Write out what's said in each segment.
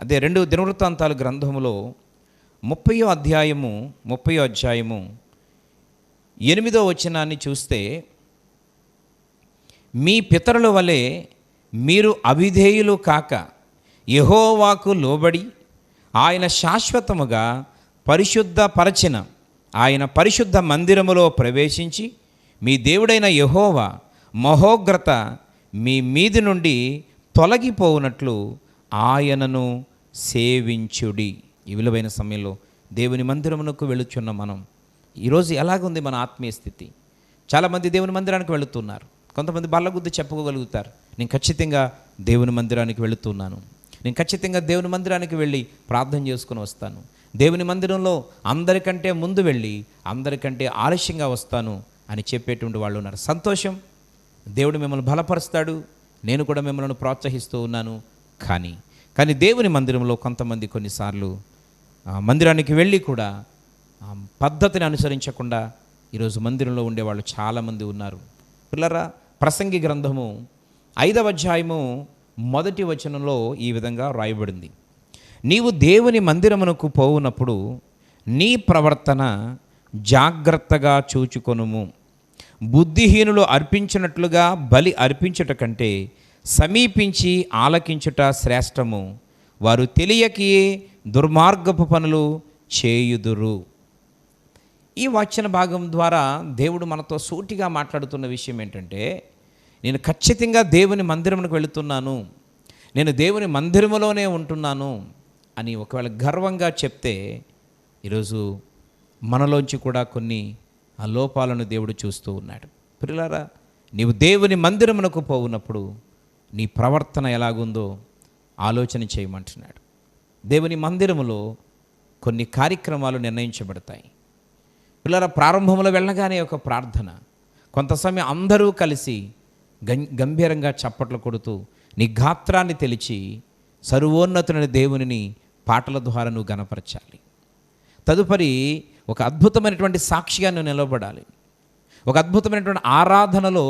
అదే 2 దినవృత్తాంతాల గ్రంథములో 30వ అధ్యాయము 8వ వచనాన్ని చూస్తే, మీ పితరుల వలె మీరు అవిధేయులు కాక యెహోవాకు లోబడి ఆయన శాశ్వతముగా పరిశుద్ధపరచిన ఆయన పరిశుద్ధ మందిరములో ప్రవేశించి మీ దేవుడైన యెహోవా మహోగ్రత మీ మీది నుండి తొలగిపోవునట్లు ఆయనను సేవించుడి. ఈ విలువైన సమయంలో దేవుని మందిరమునకు వెళుచున్న మనం ఈరోజు ఎలాగుంది మన ఆత్మీయ స్థితి? చాలామంది దేవుని మందిరానికి వెళుతున్నారు. కొంతమంది బల్లగుద్ది చెప్పుకోగలుగుతారు, నేను ఖచ్చితంగా దేవుని మందిరానికి వెళుతున్నాను, నేను ఖచ్చితంగా దేవుని మందిరానికి వెళ్ళి ప్రార్థన చేసుకుని వస్తాను, దేవుని మందిరంలో అందరికంటే ముందు వెళ్ళి అందరికంటే ఆలస్యంగా వస్తాను అని చెప్పేటువంటి వాళ్ళు ఉన్నారు. సంతోషం, దేవుడు మిమ్మల్ని బలపరుస్తాడు, నేను కూడా మిమ్మల్ని ప్రోత్సహిస్తూ ఉన్నాను. కానీ దేవుని మందిరంలో కొంతమంది కొన్నిసార్లు మందిరానికి వెళ్ళి కూడా పద్ధతిని అనుసరించకుండా ఈరోజు మందిరంలో ఉండేవాళ్ళు చాలామంది ఉన్నారు. పిల్లరా, ప్రసంగి గ్రంథము 5వ అధ్యాయము 1వ వచనంలో ఈ విధంగా రాయబడింది, నీవు దేవుని మందిరమునకు పోవునప్పుడు నీ ప్రవర్తన జాగ్రత్తగా చూచుకొనుము. బుద్ధిహీనులు అర్పించినట్లుగా బలి అర్పించుట కంటే సమీపించి ఆలకించుట శ్రేష్టము. వారు తెలియకయే దుర్మార్గపు పనులు చేయుదురు. ఈ వాక్య భాగం ద్వారా దేవుడు మనతో సూటిగా మాట్లాడుతున్న విషయం ఏంటంటే, నేను ఖచ్చితంగా దేవుని మందిరమునకు వెళుతున్నాను, నేను దేవుని మందిరములోనే ఉంటున్నాను అని ఒకవేళ గర్వంగా చెప్తే ఈరోజు మనలోంచి కూడా కొన్ని ఆ లోపాలను దేవుడు చూస్తూ ఉన్నాడు. ప్రియులారా, నీవు దేవుని మందిరమునకు పోవునప్పుడు నీ ప్రవర్తన ఎలాగుందో ఆలోచన చేయమంటున్నాడు. దేవుని మందిరములో కొన్ని కార్యక్రమాలు నిర్ణయించబడతాయి. పిల్లల ప్రారంభంలో వెళ్ళగానే ఒక ప్రార్థన, కొంత సమయం అందరూ కలిసి గంభీరంగా చప్పట్లు కొడుతూ నీ గాత్రాన్ని తెలిచి సర్వోన్నతుని దేవునిని పాటల ద్వారా నువ్వు గణపరచాలి. తదుపరి ఒక అద్భుతమైనటువంటి సాక్షిగా నువ్వు నిలబడాలి. ఒక అద్భుతమైనటువంటి ఆరాధనలో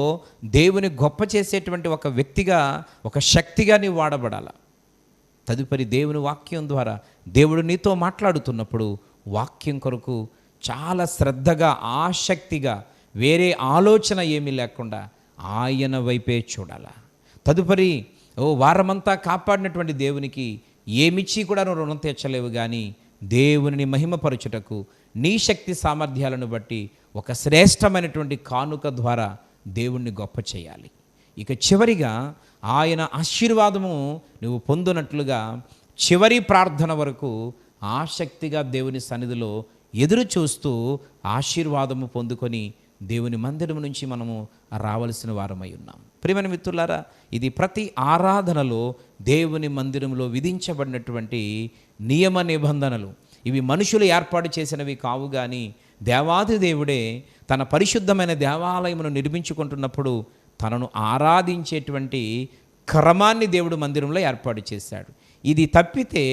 దేవుని గొప్ప చేసేటువంటి ఒక వ్యక్తిగా, ఒక శక్తిగా నీవు వాడబడాలి. తదుపరి దేవుని వాక్యం ద్వారా దేవుడు నీతో మాట్లాడుతున్నప్పుడు వాక్యం కొరకు చాలా శ్రద్ధగా, ఆసక్తిగా, వేరే ఆలోచన ఏమీ లేకుండా ఆయన వైపే చూడాలి. తదుపరి వారమంతా కాపాడినటువంటి దేవునికి ఏమిచ్చి కూడా నువ్వు రుణం తీర్చలేవు, కానీ దేవుని మహిమపరచుటకు నీ శక్తి సామర్థ్యాలను బట్టి ఒక శ్రేష్టమైనటువంటి కానుక ద్వారా దేవుణ్ణి గొప్ప చేయాలి. ఇక చివరిగా ఆయన ఆశీర్వాదము నువ్వు పొందునట్లుగా చివరి ప్రార్థన వరకు ఆసక్తిగా దేవుని సన్నిధిలో ఎదురు చూస్తూ ఆశీర్వాదము పొందుకొని దేవుని మందిరం నుంచి మనము రావలసిన వారమై ఉన్నాం. ప్రియమైన మిత్రులారా, ఇది ప్రతి ఆరాధనలో దేవుని మందిరంలో విధించబడినటువంటి నియమ నిబంధనలు. ఇవి మనుషులు ఏర్పాటు చేసినవి కావు, కానీ దేవాది దేవుడే తన పరిశుద్ధమైన దేవాలయమును నిర్మించుకుంటున్నప్పుడు తనను ఆరాధించేటువంటి క్రమాన్ని దేవుడు మందిరంలో ఏర్పాటు చేశాడు. ఇది తప్పితే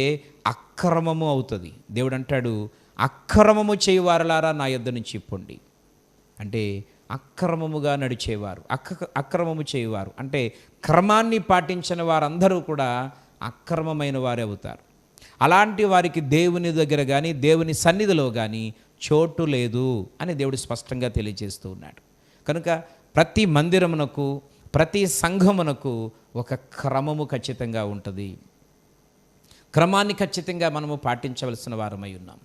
అక్రమము అవుతుంది. దేవుడు అంటాడు, అక్రమము చేయువారలారా నా యొద్ద నుంచి పొండి. అంటే అక్రమముగా నడిచేవారు, అక్రమము చేయువారు అంటే క్రమాన్ని పాటించిన వారందరూ కూడా అక్రమమైన వారే అవుతారు. అలాంటి వారికి దేవుని దగ్గర కానీ దేవుని సన్నిధిలో కానీ చోటు లేదు అని దేవుడు స్పష్టంగా తెలియజేస్తూ ఉన్నాడు. కనుక ప్రతి మందిరమునకు, ప్రతి సంఘమునకు ఒక క్రమము ఖచ్చితంగా ఉంటుంది. క్రమాన్ని ఖచ్చితంగా మనము పాటించవలసిన వారమై ఉన్నాం.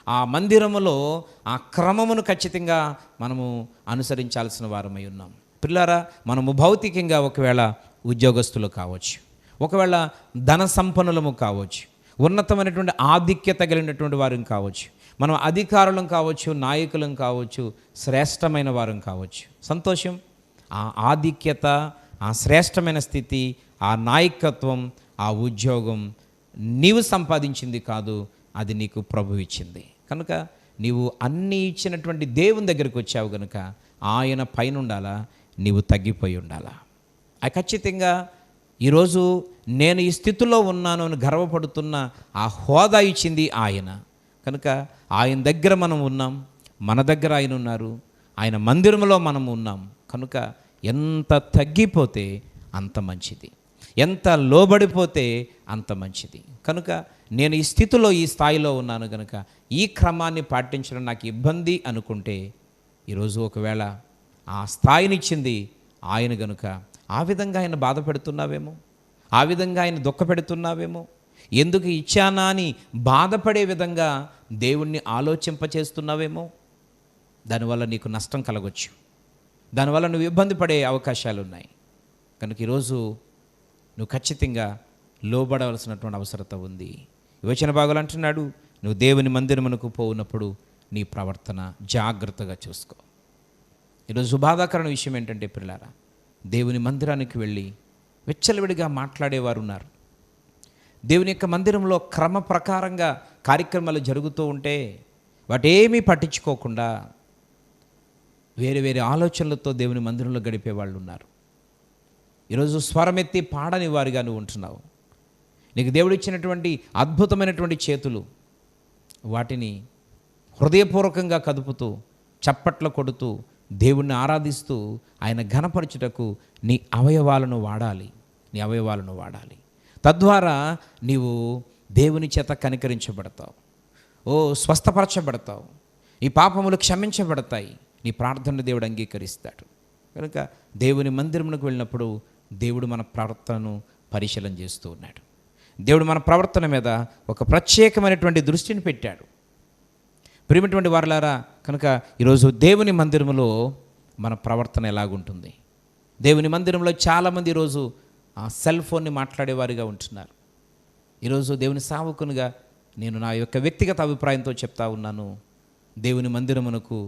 ఆ మందిరములో ఆ క్రమమును ఖచ్చితంగా మనము అనుసరించాల్సిన వారమై ఉన్నాం. పిల్లారా, మనము భౌతికంగా ఒకవేళ ఉద్యోగస్తులు కావచ్చు, ఒకవేళ ధన సంపన్నులము కావచ్చు, ఉన్నతమైనటువంటి ఆధిక్యత కలిగినటువంటి వారం కావచ్చు, మనం అధికారులం కావచ్చు, నాయకులం కావచ్చు, శ్రేష్టమైన వారం కావచ్చు. సంతోషం. ఆ ఆధిక్యత, ఆ శ్రేష్టమైన స్థితి, ఆ నాయకత్వం, ఆ ఉద్యోగం నీవు సంపాదించింది కాదు, అది నీకు ప్రభువు ఇచ్చింది. కనుక నీవు అన్నీ ఇచ్చినటువంటి దేవుని దగ్గరికి వచ్చావు కనుక ఆయన పైన ఉండాలా, నీవు తగ్గిపోయి ఉండాలా. ఖచ్చితంగా ఈరోజు నేను ఈ స్థితిలో ఉన్నాను అని గర్వపడుతున్న ఆ హోదా ఇచ్చింది ఆయన. కనుక ఆయన దగ్గర మనం ఉన్నాం, మన దగ్గర ఆయన ఉన్నారు, ఆయన మందిరంలో మనం ఉన్నాం. కనుక ఎంత తగ్గిపోతే అంత మంచిది. ఎంత లోబడిపోతే అంత మంచిది. కనుక నేను ఈ స్థితిలో ఈ స్థాయిలో ఉన్నాను కనుక ఈ క్రమాన్ని పాటించడం నాకు ఇబ్బంది అనుకుంటే, ఈరోజు ఒకవేళ ఆ స్థాయినిచ్చింది ఆయన గనుక ఆ విధంగా ఆయన బాధ పెడుతున్నావేమో, ఆ విధంగా ఆయన దుఃఖ పెడుతున్నావేమో, ఎందుకు ఇచ్చానా అని బాధపడే విధంగా దేవుణ్ణి ఆలోచింపచేస్తున్నావేమో, దానివల్ల నీకు నష్టం కలగొచ్చు, దానివల్ల నువ్వు ఇబ్బంది పడే అవకాశాలు ఉన్నాయి. కనుక ఈరోజు నువ్వు ఖచ్చితంగా లోబడవలసినటువంటి అవసరత ఉంది. వచన భాగాలు అంటున్నాడు, నువ్వు దేవుని మందిరమునకు పోవునప్పుడు నీ ప్రవర్తన జాగ్రత్తగా చూసుకో. ఈరోజు బాధాకరణ విషయం ఏంటంటే పిల్లారా, దేవుని మందిరానికి వెళ్ళి విచ్చలవిడిగా మాట్లాడేవారు ఉన్నారు. దేవుని యొక్క మందిరంలో క్రమ ప్రకారంగా కార్యక్రమాలు జరుగుతూ ఉంటే వాటేమీ పట్టించుకోకుండా వేరే వేరే ఆలోచనలతో దేవుని మందిరంలో గడిపే వాళ్ళు ఉన్నారు. ఈరోజు స్వరమెత్తి పాడని వారిగా నువ్వు ఉంటున్నావు. నీకు దేవుడు ఇచ్చినటువంటి అద్భుతమైనటువంటి చేతులు, వాటిని హృదయపూర్వకంగా కదుపుతూ చప్పట్లు కొడుతూ దేవుణ్ణి ఆరాధిస్తూ ఆయన ఘనపరచుటకు నీ అవయవాలను వాడాలి. తద్వారా నీవు దేవుని చేత కనికరించబడతావు, స్వస్థపరచబడతావు, నీ పాపములు క్షమించబడతాయి, నీ ప్రార్థనను దేవుడు అంగీకరిస్తాడు. కనుక దేవుని మందిరమునకు వెళ్ళినప్పుడు దేవుడు మన ప్రవర్తనను పరిశీలన చేస్తూ ఉన్నాడు. దేవుడు మన ప్రవర్తన మీద ఒక ప్రత్యేకమైనటువంటి దృష్టిని పెట్టాడు. ప్రియమైనటువంటి వారలారా, కనుక ఈరోజు దేవుని మందిరంలో మన ప్రవర్తన ఎలాగుంటుంది? దేవుని మందిరంలో చాలామంది ఈరోజు ఆ సెల్ ఫోన్ని మాట్లాడేవారిగా ఉంటున్నారు. ఈరోజు దేవుని సేవకునిగా నేను నా యొక్క వ్యక్తిగత అభిప్రాయంతో చెప్తా ఉన్నాను, దేవుని మందిరమునకు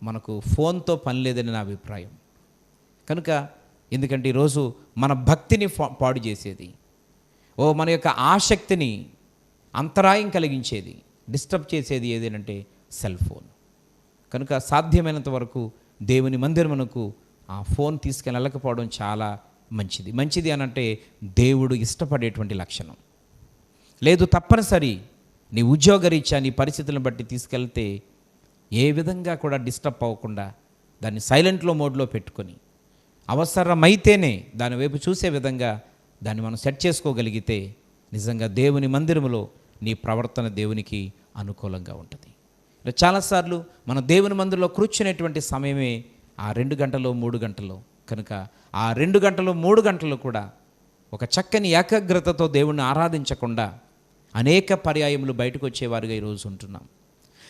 మనకు ఫోన్తో పని లేదని నా అభిప్రాయం. కనుక ఎందుకంటే ఈరోజు మన భక్తిని పాడు చేసేది, మన యొక్క ఆసక్తిని అంతరాయం కలిగించేది, డిస్టర్బ్ చేసేది ఏదేనంటే సెల్ ఫోన్. కనుక సాధ్యమైనంత వరకు దేవుని మందిరమునకు ఆ ఫోన్ తీసుకెళ్ళి వెళ్ళకపోవడం చాలా మంచిది అనంటే దేవుడు ఇష్టపడేటువంటి లక్షణం. లేదు తప్పనిసరి నీ ఉద్యోగరీత్యా నీ పరిస్థితులను బట్టి తీసుకెళ్తే ఏ విధంగా కూడా డిస్టర్బ్ అవ్వకుండా దాన్ని సైలెంట్లో మోడ్లో పెట్టుకొని అవసరమైతేనే దాని వైపు చూసే విధంగా దాన్ని మనం సెట్ చేసుకోగలిగితే నిజంగా దేవుని మందిరములో నీ ప్రవర్తన దేవునికి అనుకూలంగా ఉంటుంది. చాలాసార్లు మన దేవుని మందిరంలో కూర్చునేటువంటి సమయమే ఆ 2 గంటలు 3 గంటలు. కనుక ఆ 2 గంటలు 3 గంటలు కూడా ఒక చక్కని ఏకాగ్రతతో దేవుణ్ణి ఆరాధించకుండా అనేక పర్యాయములు బయటకు వచ్చేవారుగా ఈరోజు ఉంటున్నాం.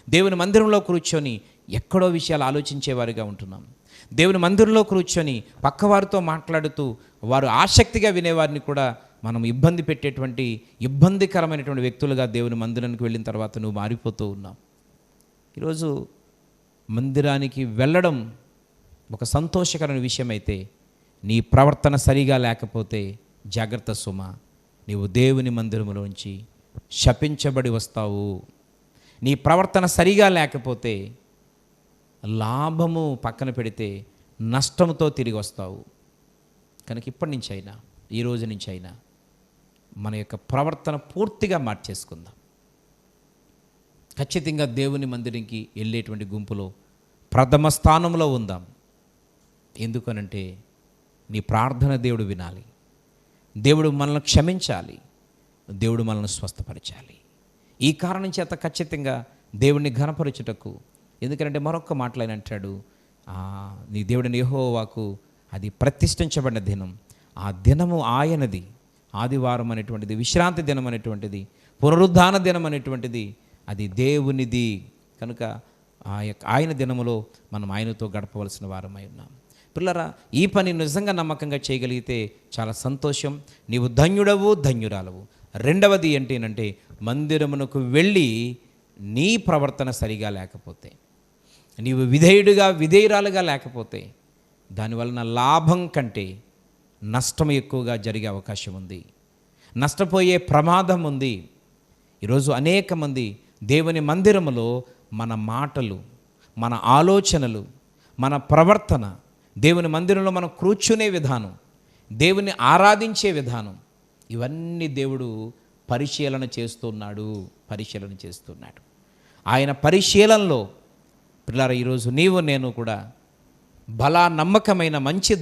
దేవుని మందిరంలో కూర్చొని ఎక్కడో విషయాలు ఆలోచించేవారుగా ఉంటున్నాం. దేవుని మందిరంలో కూర్చొని పక్కవారితో మాట్లాడుతూ వారు ఆసక్తిగా వినేవారిని కూడా మనం ఇబ్బంది పెట్టేటువంటి ఇబ్బందికరమైనటువంటి వ్యక్తులుగా దేవుని మందిరానికి వెళ్ళిన తర్వాత నువ్వు మారిపోతూ ఉన్నావు. ఈరోజు మందిరానికి వెళ్ళడం ఒక సంతోషకరమైన విషయం అయితే నీ ప్రవర్తన సరిగా లేకపోతే జాగ్రత్త సుమ, నీవు దేవుని మందిరంలోంచి శపించబడి వస్తావు. నీ ప్రవర్తన సరిగా లేకపోతే లాభము పక్కన పెడితే నష్టంతో తిరిగి వస్తావు. కనుక ఇప్పటి నుంచి అయినా, ఈ రోజు నుంచి అయినా మన యొక్క ప్రవర్తన పూర్తిగా మార్చేసుకుందాం. ఖచ్చితంగా దేవుని మందిరానికి వెళ్ళేటువంటి గుంపులో ప్రథమ స్థానంలో ఉందాం. ఎందుకనంటే నీ ప్రార్థన దేవుడు వినాలి, దేవుడు మనల్ని క్షమించాలి, దేవుడు మనల్ని స్వస్థపరచాలి. ఈ కారణం చేత ఖచ్చితంగా దేవుడిని ఘనపరచుటకు, ఎందుకంటే మరొక మాటలు అంటాడు, నీ దేవుడిని యెహోవాకు అది ప్రతిష్ఠించబడిన దినం, ఆ దినము ఆయనది. ఆదివారం అనేటువంటిది, విశ్రాంతి దినం అనేటువంటిది, పునరుద్ధాన దినం అనేటువంటిది అది దేవునిది. కనుక ఆయన దినములో మనం ఆయనతో గడపవలసిన వారమై ఉన్నాం. పిల్లరా, ఈ పని నిజంగా నమ్మకంగా చేయగలిగితే చాలా సంతోషం. నీవు ధన్యుడవు, ధన్యురాలవు. రెండవది ఏంటంటే మందిరమునకు వెళ్ళి నీ ప్రవర్తన సరిగా లేకపోతే, నీవు విధేయురాలుగా లేకపోతే దానివలన లాభం కంటే నష్టం ఎక్కువగా జరిగే అవకాశం ఉంది, నష్టపోయే ప్రమాదం ఉంది. ఈరోజు అనేక మంది దేవుని మందిరములో మన మాటలు, మన ఆలోచనలు, మన ప్రవర్తన, దేవుని మందిరంలో మనం కూర్చునే విధానం, దేవుని ఆరాధించే విధానం, ఇవన్నీ దేవుడు పరిశీలన చేస్తున్నాడు. ఆయన పరిశీలనలో పిల్లల ఈరోజు నీవు నేను కూడా బలా నమ్మకమైన మంచి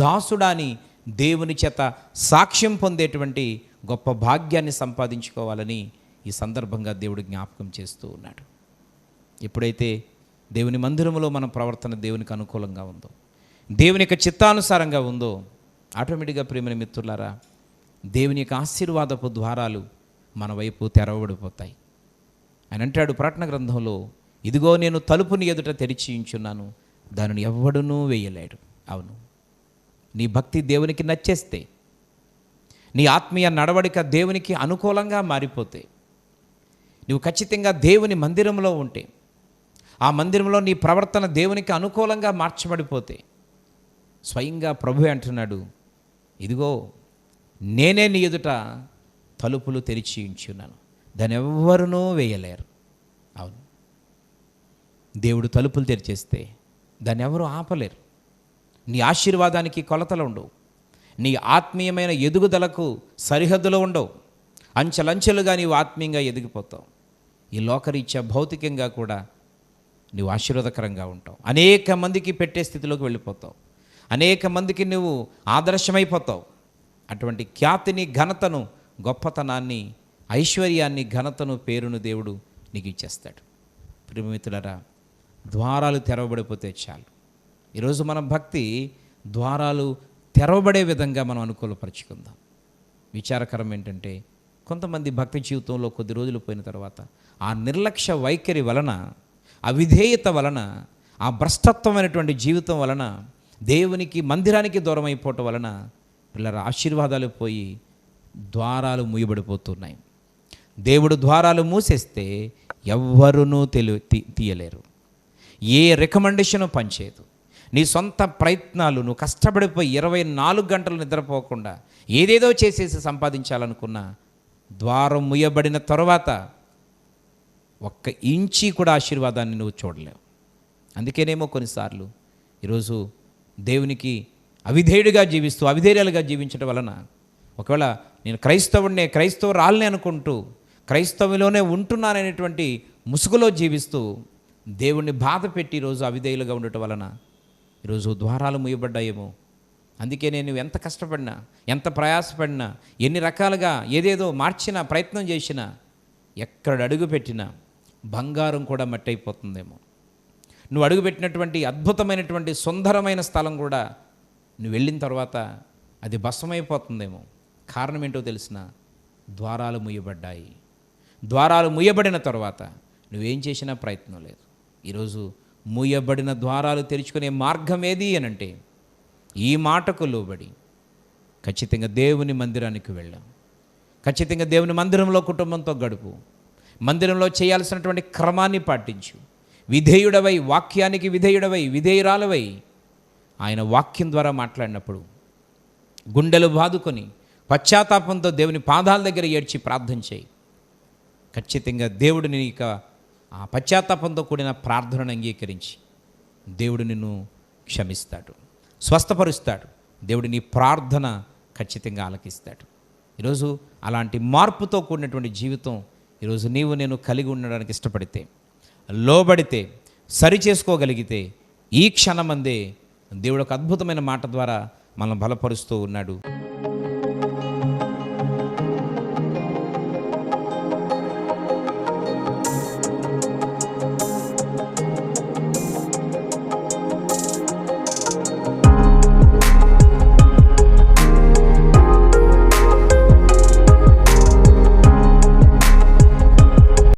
దాసుడాని దేవుని చేత సాక్ష్యం పొందేటువంటి గొప్ప భాగ్యాన్ని సంపాదించుకోవాలని ఈ సందర్భంగా దేవుడు జ్ఞాపకం చేస్తూ ఉన్నాడు. ఎప్పుడైతే దేవుని మందిరంలో మన ప్రవర్తన దేవునికి అనుకూలంగా ఉందో, దేవుని యొక్క చిత్తానుసారంగా ఉందో, ఆటోమేటిక్గా ప్రియమైన మిత్రులారా దేవుని యొక్క ఆశీర్వాదపు ద్వారాలు మన వైపు తెరవబడిపోతాయి. ఆయన అంటాడు ప్రకటన గ్రంథంలో, ఇదిగో నేను తలుపుని ఎదుట తెరిచి ఉంచున్నాను, దానిని ఎవ్వడునూ వేయలేడు. అవును, నీ భక్తి దేవునికి నచ్చేస్తే, నీ ఆత్మీయ నడవడిక దేవునికి అనుకూలంగా మారిపోతే, నువ్వు ఖచ్చితంగా దేవుని మందిరంలో ఉంటే, ఆ మందిరంలో నీ ప్రవర్తన దేవునికి అనుకూలంగా మార్చబడిపోతే, స్వయంగా ప్రభువే అంటున్నాడు, ఇదిగో నేనే నీ ఎదుట తలుపులు తెరిచి ఉంచున్నాను, దాన్ని ఎవ్వరునూ వేయలేరు. అవును, దేవుడు తలుపులు తెరిచేస్తే దాన్ని ఎవరు ఆపలేరు. నీ ఆశీర్వాదానికి కొలతలు ఉండవు, నీ ఆత్మీయమైన ఎదుగుదలకు సరిహద్దులు ఉండవు. అంచెలంచెలుగా నీవు ఆత్మీయంగా ఎదిగిపోతావు. ఈ లోకరీత్యా భౌతికంగా కూడా నువ్వు ఆశీర్వాదకరంగా ఉంటావు. అనేక మందికి పెట్టే స్థితిలోకి వెళ్ళిపోతావు. అనేక మందికి నువ్వు ఆదర్శమైపోతావు. అటువంటి ఖ్యాతిని, ఘనతను, గొప్పతనాన్ని, ఐశ్వర్యాన్ని, ఘనతను, పేరును దేవుడు నీకు ఇచ్చేస్తాడు. ప్రియమిత్రులారా, ద్వారాలు తెరవబడిపోతే చాలు. ఈరోజు మన భక్తి ద్వారాలు తెరవబడే విధంగా మనం అనుకూలపరుచుకుందాం. విచారకరం ఏంటంటే, కొంతమంది భక్తి జీవితంలో కొద్ది రోజులు పోయిన తర్వాత ఆ నిర్లక్ష్య వైఖరి వలన, అవిధేయత వలన, ఆ భ్రష్టత్వమైనటువంటి జీవితం వలన, దేవునికి మందిరానికి దూరం అయిపోవటం వలన పిల్లల ఆశీర్వాదాలు పోయి ద్వారాలు మూయబడిపోతున్నాయి. దేవుడు ద్వారాలు మూసేస్తే ఎవ్వరునూ తీయలేరు. ఏ రికమెండేషను పనిచేయదు. నీ సొంత ప్రయత్నాలు, నువ్వు కష్టపడిపోయి 24 గంటలు నిద్రపోకుండా ఏదేదో చేసేసి సంపాదించాలనుకున్నా, ద్వారం ముయ్యబడిన తర్వాత ఒక్క ఇంచి కూడా ఆశీర్వాదాన్ని నువ్వు చూడలేవు. అందుకేనేమో కొన్నిసార్లు ఈరోజు దేవునికి అవిధేయుడిగా జీవిస్తూ, అవిధేయులుగా జీవించడం వలన, ఒకవేళ నేను క్రైస్తవురాల్ని అనుకుంటూ క్రైస్తవులోనే ఉంటున్నాననేటువంటి ముసుగులో జీవిస్తూ దేవుణ్ణి బాధ పెట్టి ఈరోజు అవిధేయులుగా ఉండటం వలన ఈరోజు ద్వారాలు మూయబడ్డాయేమో. అందుకే నేను ఎంత కష్టపడినా, ఎంత ప్రయాసపడినా, ఎన్ని రకాలుగా ఏదేదో మార్చినా, ప్రయత్నం చేసినా, ఎక్కడ అడుగు పెట్టినా బంగారం కూడా మట్టి అయిపోతుందేమో. నువ్వు అడుగుపెట్టినటువంటి అద్భుతమైనటువంటి సుందరమైన స్థలం కూడా నువ్వు వెళ్ళిన తర్వాత అది భస్మైపోతుందేమో. కారణం ఏంటో తెలిసిన, ద్వారాలు మూయబడ్డాయి. ద్వారాలు మూయబడిన తర్వాత నువ్వేం చేసినా ప్రయత్నం లేదు. ఈరోజు మూయబడిన ద్వారాలు తెరుచుకునే మార్గం ఏది అనంటే, ఈ మాటకు లోబడి ఖచ్చితంగా దేవుని మందిరానికి వెళ్ళాం. ఖచ్చితంగా దేవుని మందిరంలో కుటుంబంతో గడుపు. మందిరంలో చేయాల్సినటువంటి క్రమాన్ని పాటించు. విధేయుడవై, వాక్యానికి విధేయుడవై, విధేయురాలవై ఆయన వాక్యం ద్వారా మాట్లాడినప్పుడు గుండెలు బాదుకొని పశ్చాత్తాపంతో దేవుని పాదాల దగ్గర ఏడ్చి ప్రార్థన చేయి. ఖచ్చితంగా దేవుడు నీకు ఆ పశ్చాత్తాపంతో కూడిన ప్రార్థనను అంగీకరించి దేవుడు నిన్ను క్షమిస్తాడు, స్వస్థపరుస్తాడు. దేవుడు నీ ప్రార్థన ఖచ్చితంగా ఆలకిస్తాడు. ఈరోజు అలాంటి మార్పుతో కూడినటువంటి జీవితం ఈరోజు నీవు నేను కలిగి ఉండడానికి ఇష్టపడితే, లోబడితే, సరి చేసుకోగలిగితే, ఈ క్షణమందే దేవుడు ఒక అద్భుతమైన మాట ద్వారా మనల్ని బలపరుస్తూ ఉన్నాడు.